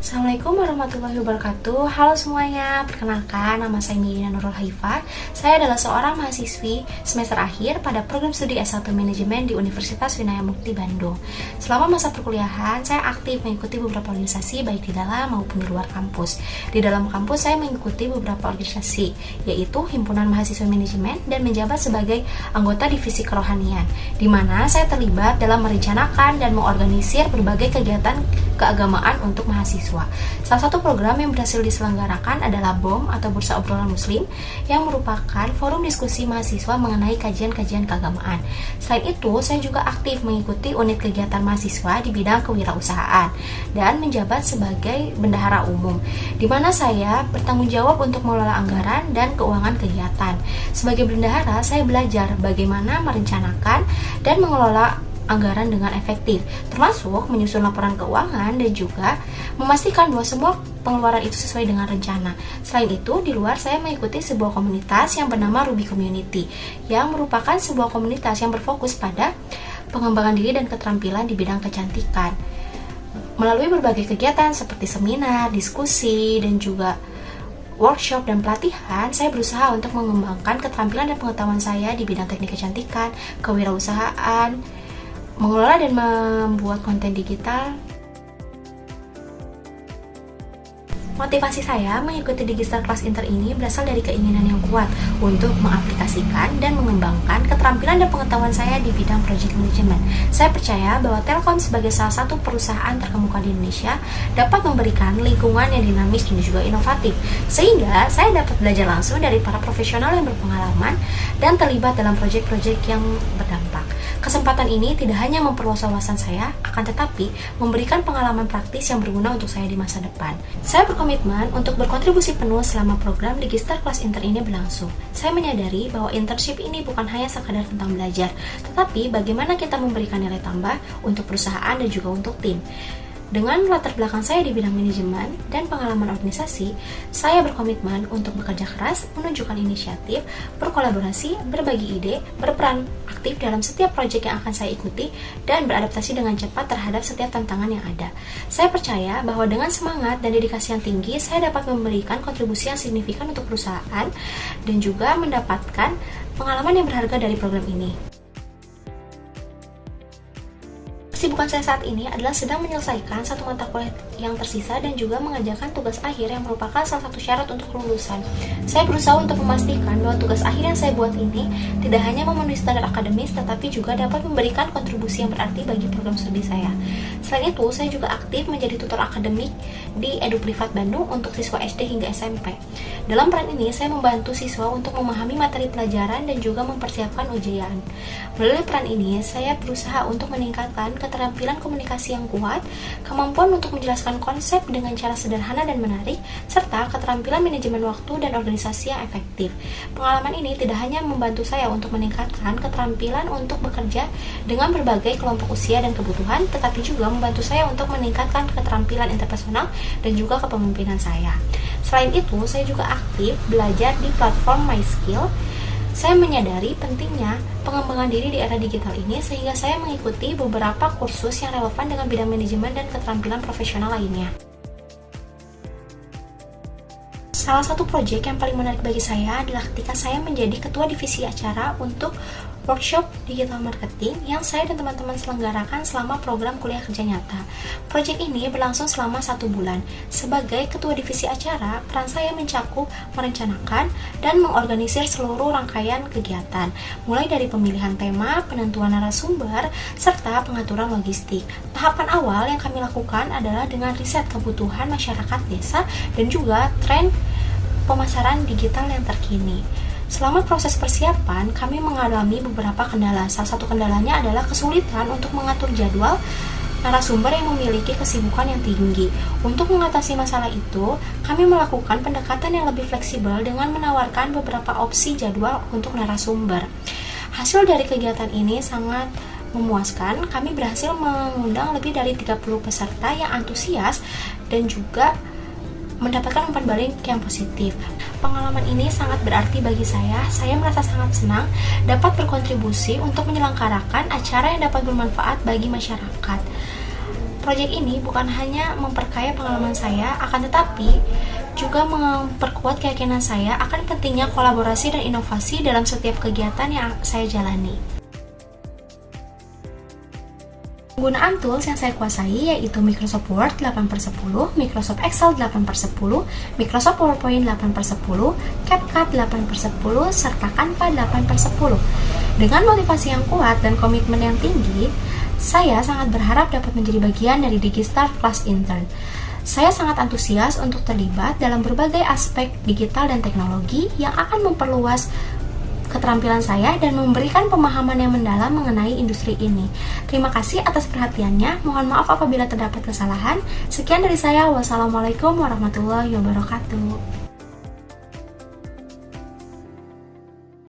Assalamualaikum warahmatullahi wabarakatuh. Halo semuanya, perkenalkan nama saya Medina Nurul Haifah. Saya adalah seorang mahasiswi semester akhir pada program studi S1 Manajemen di Universitas Winaya Mukti Bandung. Selama masa perkuliahan, saya aktif mengikuti beberapa organisasi baik di dalam maupun di luar kampus. Di dalam kampus saya mengikuti beberapa organisasi, yaitu Himpunan Mahasiswa Manajemen dan menjabat sebagai anggota divisi kerohanian, di mana saya terlibat dalam merencanakan dan mengorganisir berbagai kegiatan keagamaan untuk mahasiswa. Salah satu program yang berhasil diselenggarakan adalah BOM atau Bursa Obrolan Muslim, yang merupakan forum diskusi mahasiswa mengenai kajian-kajian keagamaan. Selain itu, saya juga aktif mengikuti unit kegiatan mahasiswa di bidang kewirausahaan dan menjabat sebagai bendahara umum, di mana saya bertanggung jawab untuk mengelola anggaran dan keuangan kegiatan. Sebagai bendahara, saya belajar bagaimana merencanakan dan mengelola anggaran dengan efektif, termasuk menyusun laporan keuangan dan juga memastikan bahwa semua pengeluaran itu sesuai dengan rencana. Selain itu, di luar saya mengikuti sebuah komunitas yang bernama Ruby Community, yang merupakan sebuah komunitas yang berfokus pada pengembangan diri dan keterampilan di bidang kecantikan. Melalui berbagai kegiatan seperti seminar, diskusi, dan juga workshop dan pelatihan, saya berusaha untuk mengembangkan keterampilan dan pengetahuan saya di bidang teknik kecantikan, kewirausahaan, mengelola dan membuat konten digital. Motivasi saya mengikuti Digistar Kelas Inter ini berasal dari keinginan yang kuat untuk mengaplikasikan dan mengembangkan keterampilan dan pengetahuan saya di bidang project management. Saya percaya bahwa Telkom sebagai salah satu perusahaan terkemuka di Indonesia dapat memberikan lingkungan yang dinamis dan juga inovatif, sehingga saya dapat belajar langsung dari para profesional yang berpengalaman dan terlibat dalam project-project yang berdampak. Kesempatan ini tidak hanya memperluas wawasan saya, akan tetapi memberikan pengalaman praktis yang berguna untuk saya di masa depan. Saya berkomitmen untuk berkontribusi penuh selama program Digistar Kelas Inter ini berlangsung. Saya menyadari bahwa internship ini bukan hanya sekadar tentang belajar, tetapi bagaimana kita memberikan nilai tambah untuk perusahaan dan juga untuk tim. Dengan latar belakang saya di bidang manajemen dan pengalaman organisasi, saya berkomitmen untuk bekerja keras, menunjukkan inisiatif, berkolaborasi, berbagi ide, berperan aktif dalam setiap proyek yang akan saya ikuti, dan beradaptasi dengan cepat terhadap setiap tantangan yang ada. Saya percaya bahwa dengan semangat dan dedikasi yang tinggi, saya dapat memberikan kontribusi yang signifikan untuk perusahaan dan juga mendapatkan pengalaman yang berharga dari program ini. Kesibukan saya saat ini adalah sedang menyelesaikan satu mata kuliah yang tersisa dan juga mengerjakan tugas akhir yang merupakan salah satu syarat untuk kelulusan. Saya berusaha untuk memastikan bahwa tugas akhir yang saya buat ini tidak hanya memenuhi standar akademis, tetapi juga dapat memberikan kontribusi yang berarti bagi program studi saya. Selain itu, saya juga aktif menjadi tutor akademik di Edu Privat Bandung untuk siswa SD hingga SMP. Dalam peran ini, saya membantu siswa untuk memahami materi pelajaran dan juga mempersiapkan ujian. Melalui peran ini, saya berusaha untuk meningkatkan keterampilan komunikasi yang kuat, kemampuan untuk menjelaskan konsep dengan cara sederhana dan menarik, serta keterampilan manajemen waktu dan organisasi yang efektif. Pengalaman ini tidak hanya membantu saya untuk meningkatkan keterampilan untuk bekerja dengan berbagai kelompok usia dan kebutuhan, tetapi juga membantu saya untuk meningkatkan keterampilan interpersonal dan juga kepemimpinan saya. Selain itu, saya juga aktif belajar di platform MySkill. Saya menyadari pentingnya pengembangan diri di era digital ini, sehingga saya mengikuti beberapa kursus yang relevan dengan bidang manajemen dan keterampilan profesional lainnya. Salah satu proyek yang paling menarik bagi saya adalah ketika saya menjadi ketua divisi acara untuk workshop digital marketing yang saya dan teman-teman selenggarakan selama program kuliah kerja nyata. Proyek ini berlangsung selama 1 bulan. Sebagai ketua divisi acara, peran saya mencakup merencanakan dan mengorganisir seluruh rangkaian kegiatan, mulai dari pemilihan tema, penentuan narasumber, serta pengaturan logistik. Tahapan awal yang kami lakukan adalah dengan riset kebutuhan masyarakat desa dan juga tren pemasaran digital yang terkini. Selama proses persiapan, kami mengalami beberapa kendala. Salah satu kendalanya adalah kesulitan untuk mengatur jadwal narasumber yang memiliki kesibukan yang tinggi. Untuk mengatasi masalah itu, kami melakukan pendekatan yang lebih fleksibel dengan menawarkan beberapa opsi jadwal untuk narasumber. Hasil dari kegiatan ini sangat memuaskan. Kami berhasil mengundang lebih dari 30 peserta yang antusias dan juga mendapatkan umpan balik yang positif. Pengalaman ini sangat berarti bagi saya. Saya merasa sangat senang dapat berkontribusi untuk menyelenggarakan acara yang dapat bermanfaat bagi masyarakat. Proyek ini bukan hanya memperkaya pengalaman saya, akan tetapi juga memperkuat keyakinan saya akan pentingnya kolaborasi dan inovasi dalam setiap kegiatan yang saya jalani. Penggunaan tools yang saya kuasai yaitu Microsoft Word 8/10, Microsoft Excel 8/10, Microsoft PowerPoint 8/10, CapCut 8/10, serta Canva 8/10. Dengan motivasi yang kuat dan komitmen yang tinggi, saya sangat berharap dapat menjadi bagian dari DigiStar Class Intern. Saya sangat antusias untuk terlibat dalam berbagai aspek digital dan teknologi yang akan memperluas keterampilan saya dan memberikan pemahaman yang mendalam mengenai industri ini. Terima kasih atas perhatiannya. Mohon maaf apabila terdapat kesalahan. Sekian dari saya. Wassalamualaikum warahmatullahi wabarakatuh.